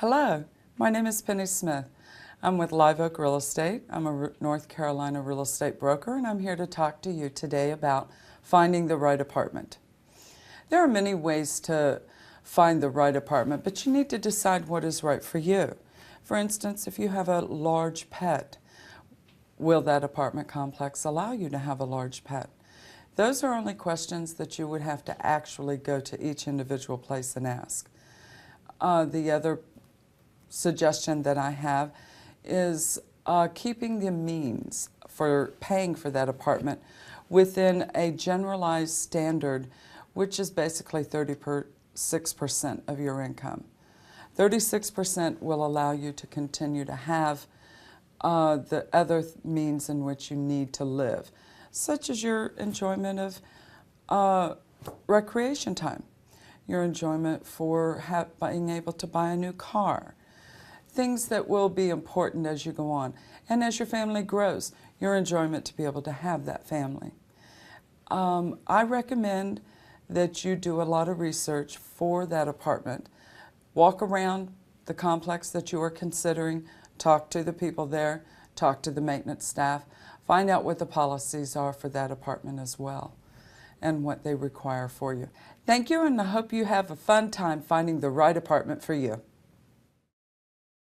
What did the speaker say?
Hello, my name is Penny Smith. I'm with Live Oak Real Estate. I'm a North Carolina real estate broker, and I'm here to talk to you today about finding the right apartment. There are many ways to find the right apartment, but you need to decide what is right for you. For instance, if you have a large pet, will that apartment complex allow you to have a large pet? Those are only questions that you would have to actually go to each individual place and ask. The other suggestion that I have is keeping the means for paying for that apartment within a generalized standard, which is basically 36% of your income. 36% will allow you to continue to have the other means in which you need to live, such as your enjoyment of recreation time, your enjoyment for being able to buy a new car, things that will be important as you go on. And as your family grows, your enjoyment to be able to have that family. I recommend that you do a lot of research for that apartment. Walk around the complex that you are considering, talk to the people there, talk to the maintenance staff, find out what the policies are for that apartment as well and what they require for you. Thank you, and I hope you have a fun time finding the right apartment for you.